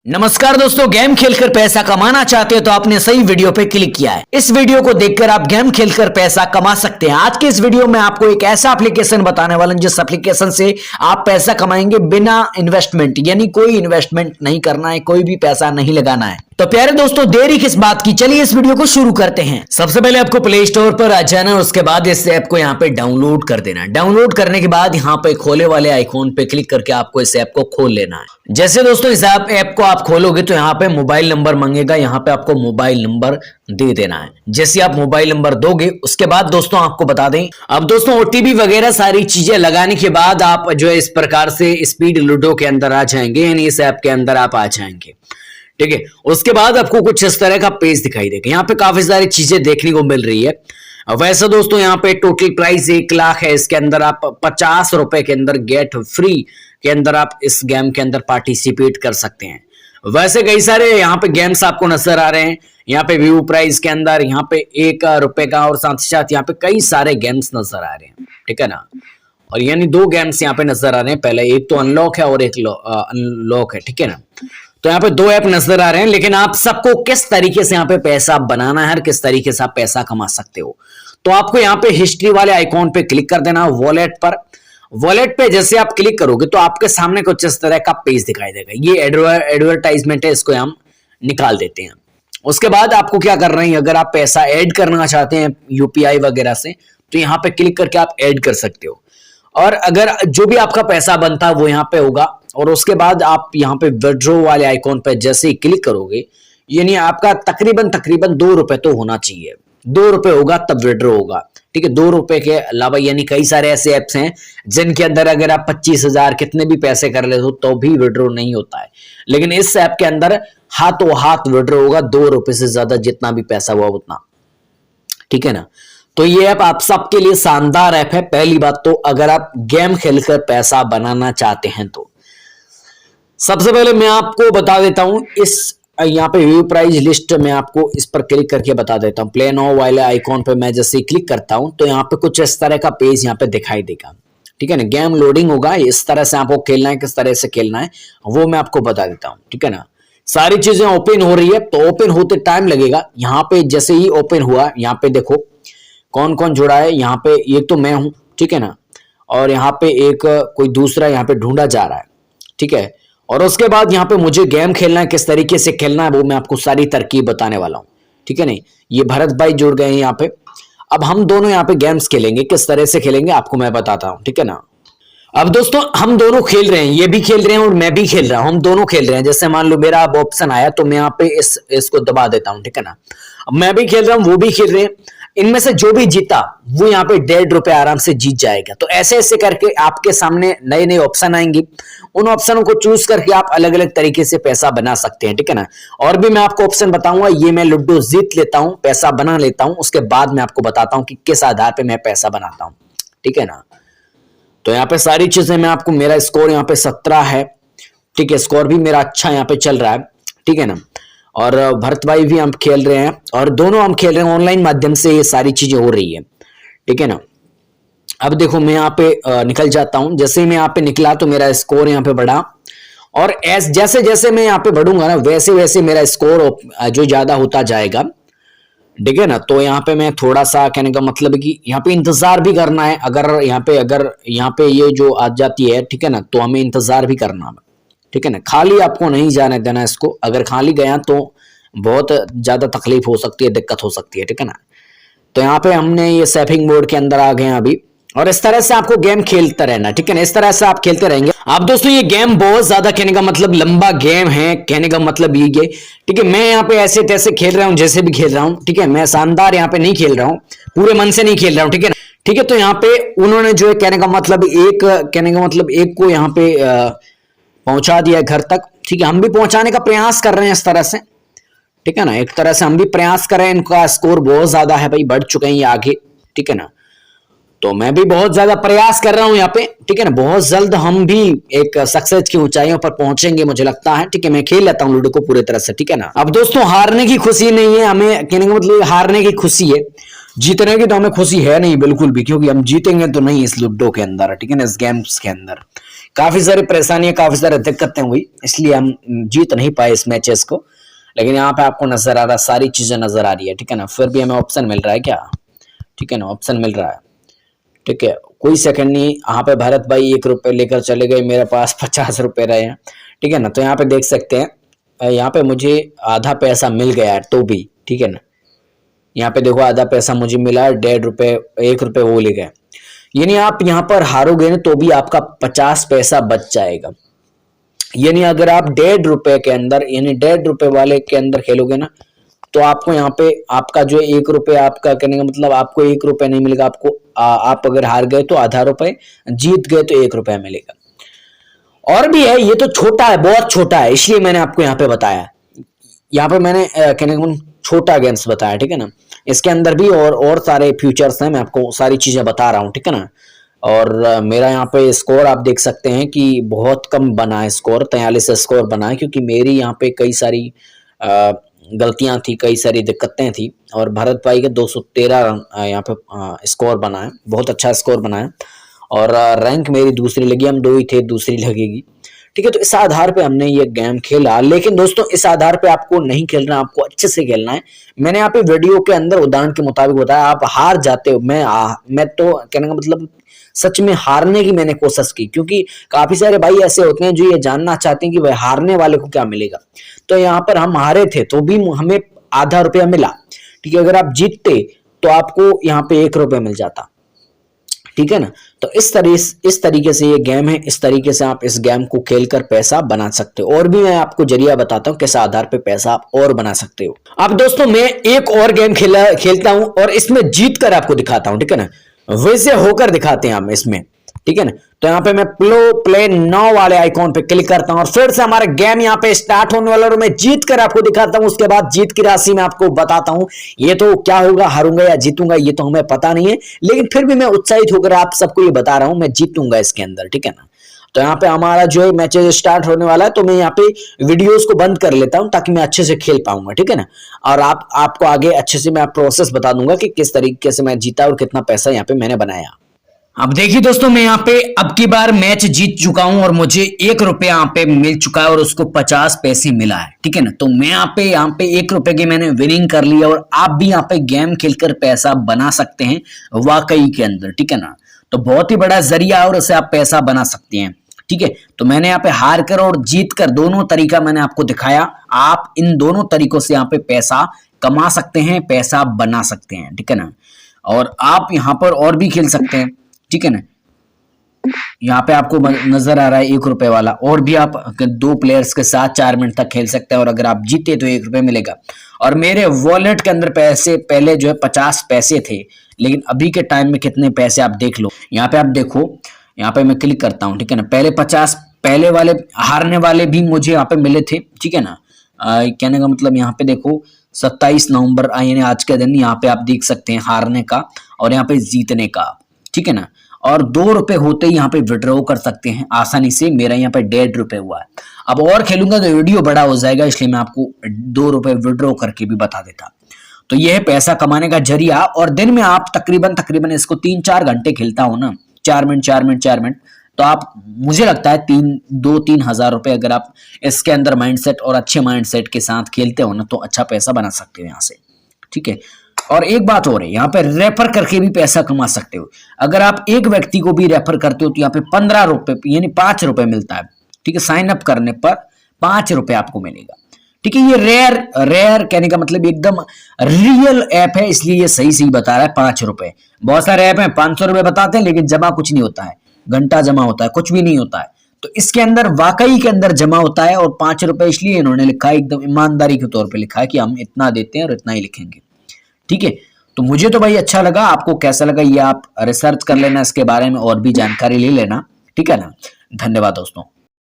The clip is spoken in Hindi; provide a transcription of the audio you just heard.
नमस्कार दोस्तों, गेम खेलकर पैसा कमाना चाहते हो तो आपने सही वीडियो पे क्लिक किया है। इस वीडियो को देखकर आप गेम खेलकर पैसा कमा सकते हैं। आज के इस वीडियो में आपको एक ऐसा एप्लीकेशन बताने वाला हूं जिस एप्लीकेशन से आप पैसा कमाएंगे बिना इन्वेस्टमेंट, यानी कोई इन्वेस्टमेंट नहीं करना है, कोई भी पैसा नहीं लगाना है। तो प्यारे दोस्तों, देरी किस बात की, चलिए इस वीडियो को शुरू करते हैं। सबसे पहले आपको प्ले स्टोर पर आ जाना है, उसके बाद इस ऐप को यहाँ पे डाउनलोड कर देना है। डाउनलोड करने के बाद यहाँ पे खोले वाले आइकॉन पे क्लिक करके आपको इस ऐप को खोल लेना है। जैसे दोस्तों इस ऐप को आप खोलोगे तो यहाँ पे मोबाइल नंबर मांगेगा, यहाँ पे आपको मोबाइल नंबर दे देना है। जैसे आप मोबाइल नंबर दोगे उसके बाद दोस्तों आपको बता दें, अब दोस्तों ओटीपी वगैरह सारी चीजें लगाने के बाद आप जो है इस प्रकार से स्पीड लूडो के अंदर आ जाएंगे, यानी इस ऐप के अंदर आप आ जाएंगे। ठीक है, उसके बाद आपको कुछ इस तरह का पेज दिखाई देगा। यहाँ पे काफी सारी चीजें देखने को मिल रही है। वैसे दोस्तों यहाँ पे टोटल प्राइस 1 लाख है। इसके अंदर आप 50 रुपए के अंदर गेट फ्री के अंदर आप इस गेम के अंदर पार्टिसिपेट कर सकते हैं। वैसे कई सारे यहाँ पे गेम्स आपको नजर आ रहे हैं। यहाँ पे व्यू प्राइस के अंदर यहाँ पे 1 रुपए का और साथ ही साथ यहाँ पे कई सारे गेम्स नजर आ रहे हैं। ठीक है ना, और यानी 2 गेम्स यहाँ पे नजर आ रहे हैं। पहले एक तो अनलॉक है और एक अनलॉक है। ठीक है ना, तो यहाँ पे 2 ऐप नजर आ रहे हैं, लेकिन आप सबको किस तरीके से यहाँ पे पैसा बनाना है, किस तरीके से आप पैसा कमा सकते हो, तो आपको यहाँ पे हिस्ट्री वाले आइकॉन पे क्लिक कर देना। वॉलेट पर, वॉलेट पे जैसे आप क्लिक करोगे तो आपके सामने कुछ इस तरह का पेज दिखाई देगा। ये एडवर्टाइजमेंट है, इसको हम निकाल देते हैं। उसके बाद आपको क्या करना है, अगर आप पैसा ऐड करना चाहते हैं यूपीआई वगैरह से, तो यहाँ पे क्लिक करके आप ऐड कर सकते हो। और अगर जो भी आपका पैसा बनता है वो यहाँ पे होगा, और उसके बाद आप यहाँ पे विड्रॉ वाले आइकॉन पे जैसे ही क्लिक करोगे, यानी आपका तकरीबन 2 रुपए तो होना चाहिए। 2 रुपए होगा तब विड्रॉ होगा। ठीक है, 2 रुपए के अलावा यानी कई सारे ऐसे ऐप्स हैं जिनके अंदर अगर आप 25,000 कितने भी पैसे कर ले तो भी विड्रॉ नहीं होता है, लेकिन इस ऐप के अंदर हाथों हाथ विड्रॉ होगा। 2 रुपए से ज्यादा जितना भी पैसा हुआ उतना। ठीक है ना, तो ये ऐप आप सबके लिए शानदार ऐप है। पहली बात तो अगर आप गेम खेलकर पैसा बनाना चाहते हैं तो सबसे पहले मैं आपको बता देता हूं, इस यहाँ पे व्यू प्राइस लिस्ट में आपको इस पर क्लिक करके बता देता हूं। प्ले नाउ वाले आइकॉन पे मैं जैसे ही क्लिक करता हूं तो यहाँ पे कुछ इस तरह का पेज यहाँ पे दिखाई देगा। ठीक है ना, गेम लोडिंग होगा, इस तरह से आपको खेलना है, किस तरह से खेलना है वो मैं आपको बता देता हूँ। ठीक है ना, सारी चीजें ओपन हो रही है, तो ओपन होते टाइम लगेगा। यहाँ पे जैसे ही ओपन हुआ, यहाँ पे देखो कौन कौन जुड़ा है। यहाँ पे एक तो मैं हूं, ठीक है ना, और यहाँ पे एक कोई दूसरा यहाँ पे ढूंढा जा रहा है। ठीक है, और उसके बाद यहाँ पे मुझे गेम खेलना है, किस तरीके से खेलना है वो मैं आपको सारी तरकीब बताने वाला हूँ। ठीक है नहीं, ये भरत भाई जुड़ गए हैं यहाँ पे। अब हम दोनों यहाँ पे गेम्स खेलेंगे, किस तरह से खेलेंगे आपको मैं बताता हूँ। ठीक है ना, अब दोस्तों हम दोनों खेल रहे हैं, ये भी खेल रहे हैं और मैं भी खेल रहा हूं, हम दोनों खेल रहे हैं। जैसे मान लो मेरा अब ऑप्शन आया तो मैं यहाँ पे इसको दबा देता हूं। ठीक है ना, अब मैं भी खेल रहा हूं, वो भी खेल रहे हैं। इनमें से जो भी जीता वो यहाँ पे 1.5 रुपए आराम से जीत जाएगा। तो ऐसे ऐसे करके आपके सामने नए नए ऑप्शन आएंगे, उन ऑप्शनों को चूज करके आप अलग अलग तरीके से पैसा बना सकते हैं। ठीक है ना, और भी मैं आपको ऑप्शन बताऊंगा। ये मैं लूडो जीत लेता हूं, पैसा बना लेता हूं, उसके बाद मैं आपको बताता हूं कि किस आधार पर मैं पैसा बनाता हूं। ठीक है ना, तो यहाँ पे सारी चीजें मैं आपको, मेरा स्कोर यहाँ पे 17 है। ठीक है, स्कोर भी मेरा अच्छा यहाँ पे चल रहा है। ठीक है ना, और भरत भाई भी हम खेल रहे हैं, और दोनों हम खेल रहे हैं ऑनलाइन माध्यम से, ये सारी चीजें हो रही है। ठीक है ना, अब देखो मैं यहाँ पे निकल जाता हूं। जैसे ही मैं यहाँ पे निकला तो मेरा स्कोर यहाँ पे बढ़ा, और जैसे जैसे मैं यहाँ पे बढ़ूंगा ना वैसे वैसे मेरा स्कोर जो ज्यादा होता जाएगा। ठीक है ना, तो यहाँ पे मैं थोड़ा सा, कहने का मतलब है कि यहाँ पे इंतजार भी करना है। अगर यहाँ पे ये जो आ जाती है, ठीक है ना, तो हमें इंतजार भी करना है। ठीक है ना, खाली आपको नहीं जाने देना इसको। अगर खाली गया तो बहुत ज्यादा तकलीफ हो सकती है, दिक्कत हो सकती है। ठीक है ना, तो यहाँ पे हमने ये सेफिंग मोड के अंदर आ गए हैं अभी, और इस तरह से आपको गेम खेलता रहना। ठीक है ना, इस तरह से आप खेलते रहेंगे। अब दोस्तों ये गेम बहुत ज्यादा, कहने का मतलब लंबा गेम है, कहने का मतलब ये। ठीक है, मैं यहाँ पे ऐसे तैसे खेल रहा हूँ, जैसे भी खेल रहा हूँ। ठीक है, मैं शानदार यहाँ पे नहीं खेल रहा हूँ, पूरे मन से नहीं खेल रहा हूँ। ठीक है ना, ठीक है, तो यहाँ पे उन्होंने जो है कहने का मतलब एक को यहाँ पे पहुंचा दिया है घर तक। ठीक है, हम भी पहुंचाने का प्रयास कर रहे हैं इस तरह से। ठीक है ना, एक तरह से हम भी प्रयास कर रहे हैं। इनका स्कोर बहुत ज्यादा है भाई, बढ़ चुके हैं ये आगे। ठीक है ना, तो मैं भी बहुत ज्यादा प्रयास कर रहा हूं यहाँ पे। ठीक है ना, बहुत जल्द हम भी एक सक्सेस की ऊंचाइयों पर पहुंचेंगे मुझे लगता है। ठीक है, मैं खेल लेता हूं लूडो को पूरी तरह से। ठीक है ना, अब दोस्तों हारने की खुशी नहीं है हमें, कहने का मतलब हारने की खुशी है, जीतने की तो हमें खुशी है नहीं बिल्कुल भी, क्योंकि हम जीतेंगे तो नहीं इस लूडो के अंदर। ठीक है ना, इस गेम्स के अंदर, काफी सारी परेशानियां, काफी सारी दिक्कतें हुई, इसलिए हम जीत नहीं पाए इस मैचेस को। लेकिन यहाँ पे आपको नजर आ रहा है, सारी चीजें नजर आ रही है, ठीक है ना। फिर भी हमें ऑप्शन मिल रहा है क्या, ठीक है ना, ऑप्शन मिल रहा है, ठीक है। कोई सेकंड नहीं, यहाँ पे भरत भाई 1 रुपए लेकर चले गए, मेरे पास 50 रुपए रहे हैं, ठीक है ना। तो यहाँ पे देख सकते हैं, यहाँ पे मुझे आधा पैसा मिल गया है तो भी, ठीक है ना। यहाँ पे देखो आधा पैसा मुझे मिला, 1.5 रुपए, 1 रुपए वो ले गए। यानी आप यहाँ पर हारोगे ना तो भी आपका 50 पैसा बच जाएगा। यानी अगर आप 1.5 रुपए के अंदर, यानी 1.5 रुपए वाले के अंदर खेलोगे ना, तो आपको यहाँ पे आपका जो 1 रुपए, आपका कहने का मतलब आपको 1 रुपए नहीं मिलेगा आपको। आप अगर हार गए तो आधा रुपए, जीत गए तो 1 रुपया मिलेगा। और भी है, ये तो छोटा है, बहुत छोटा है, इसलिए मैंने आपको यहाँ पे बताया। यहाँ पे मैंने कहने का छोटा गेम्स बताया, ठीक है ना। इसके अंदर भी और सारे फ्यूचर्स हैं, मैं आपको सारी चीजें बता रहा हूँ, ठीक है ना। और मेरा यहाँ पे स्कोर आप देख सकते हैं कि बहुत कम बना है स्कोर, 43 स्कोर बना है, क्योंकि मेरी यहाँ पे कई सारी गलतियां थी, कई सारी दिक्कतें थी। और भरत भाई के 213 यहाँ पे स्कोर बना है, बहुत अच्छा स्कोर बना है। और रैंक मेरी दूसरी लगी, हम 2 ही थे, दूसरी लगेगी, ठीक है। तो इस आधार पे हमने ये गेम खेला। लेकिन दोस्तों इस आधार पे आपको नहीं खेलना, आपको अच्छे से खेलना है। मैंने यहाँ पे वीडियो के अंदर उदाहरण के मुताबिक बताया, आप हार जाते हो, मैं तो कहने का मतलब सच में हारने की मैंने कोशिश की, क्योंकि काफी सारे भाई ऐसे होते हैं जो ये जानना चाहते हैं कि भाई हारने वाले को क्या मिलेगा। तो यहाँ पर हम हारे थे तो भी हमें आधा रुपया मिला, ठीक है। अगर आप जीतते तो आपको यहाँ पे 1 रुपया मिल जाता, ठीक है ना। तो इस तरीके से ये गेम है, इस तरीके से आप इस गेम को खेलकर पैसा बना सकते हो। और भी मैं आपको जरिया बताता हूँ किस आधार पे पैसा आप और बना सकते हो। अब दोस्तों मैं एक और गेम खेलता हूं और इसमें जीत कर आपको दिखाता हूं, ठीक है ना। वैसे होकर दिखाते हैं हम इसमें, ठीक है ना। तो यहाँ पे मैं प्ले नाउ वाले आइकॉन पे क्लिक करता हूं और फिर से हमारा गेम यहाँ पे स्टार्ट होने वाला है। और मैं जीत कर आपको दिखाता हूं, उसके बाद जीत की राशि मैं आपको बताता हूं। ये तो क्या होगा, हारूंगा या जीतूंगा ये तो हमें पता नहीं है, लेकिन फिर भी मैं उत्साहित होकर आप सबको ये बता रहा हूं, मैं जीतूंगा इसके अंदर, ठीक है ना। तो यहाँ पे हमारा जो है मैच स्टार्ट होने वाला है, तो मैं यहाँ पे वीडियोस को बंद कर लेता हूं ताकि मैं अच्छे से खेल पाऊंगा, ठीक है ना। और आपको आगे अच्छे से मैं प्रोसेस बता दूंगा कि किस तरीके से मैं जीता और कितना पैसा यहाँ पे मैंने बनाया। अब देखिए दोस्तों, मैं यहाँ पे अब की बार मैच जीत चुका हूं और मुझे 1 रुपया यहाँ पे मिल चुका है और उसको 50 पैसे मिला है, ठीक है ना। तो मैं यहाँ पे 1 रुपए की मैंने विनिंग कर ली है और आप भी यहाँ पे गेम खेलकर पैसा बना सकते हैं वाकई के अंदर, ठीक है ना। तो बहुत ही बड़ा जरिया है और उससे आप पैसा बना सकते हैं, ठीक है। तो मैंने यहाँ पे हार कर और जीत कर दोनों तरीका मैंने आपको दिखाया। आप इन दोनों तरीकों से यहाँ पे पैसा कमा सकते हैं, पैसा बना सकते हैं, ठीक है ना। और आप यहाँ पर और भी खेल सकते हैं, ठीक है ना। यहाँ पे आपको नजर आ रहा है 1 रुपए वाला, और भी आप 2 प्लेयर्स के साथ 4 मिनट तक खेल सकते हैं और अगर आप जीते तो 1 रुपए मिलेगा। और मेरे वॉलेट के अंदर पैसे पहले जो है 50 पैसे थे, लेकिन अभी के टाइम में कितने पैसे आप देख लो। यहाँ पे आप देखो, यहाँ पे मैं क्लिक करता हूँ, ठीक है ना। पहले 50 पहले वाले हारने वाले भी मुझे यहाँ पे मिले थे, ठीक है ना। कहने का मतलब यहाँ पे देखो 27 नवंबर यानी आज के दिन यहाँ पे आप देख सकते हैं हारने का और यहाँ पे जीतने का, ठीक है ना। और 2 रुपए होते ही यहाँ पे विड्रॉ कर सकते हैं आसानी से। मेरा यहाँ पे 1.5 रुपए हुआ है। अब और खेलूंगा तो वीडियो बड़ा हो जाएगा, इसलिए मैं आपको 2 रुपए विड्रॉ करके भी बता देता। तो यह है पैसा कमाने का जरिया। और दिन में आप तकरीबन इसको 3-4 घंटे खेलता हो ना, 4 मिनट, तो आप मुझे लगता है 2-3 हजार रुपए अगर आप इसके अंदर माइंडसेट और अच्छे माइंडसेट के साथ खेलते हो ना, तो अच्छा पैसा बना सकते हो यहाँ से, ठीक है। और एक बात और है, यहाँ पे रेफर करके भी पैसा कमा सकते हो। अगर आप एक व्यक्ति को भी रेफर करते हो तो यहाँ पे 15 रुपए यानी 5 रुपए मिलता है, ठीक है। साइन अप करने पर 5 रुपए आपको मिलेगा, ठीक है। ये रेयर कहने का मतलब एकदम रियल ऐप है, इसलिए ये सही बता रहा है 5 रुपए। बहुत सारे ऐप हैं 500 रुपए बताते हैं, लेकिन जमा कुछ नहीं होता है, घंटा जमा होता है, कुछ भी नहीं होता है। तो इसके अंदर वाकई के अंदर जमा होता है। और 5 रुपए इसलिए इन्होंने लिखा है, एकदम ईमानदारी के तौर पे लिखा है कि हम इतना देते हैं और इतना ही लिखेंगे, ठीक है। तो मुझे तो भाई अच्छा लगा, आपको कैसा लगा ये आप रिसर्च कर लेना इसके बारे में और भी जानकारी ले लेना, ठीक है ना। धन्यवाद दोस्तों।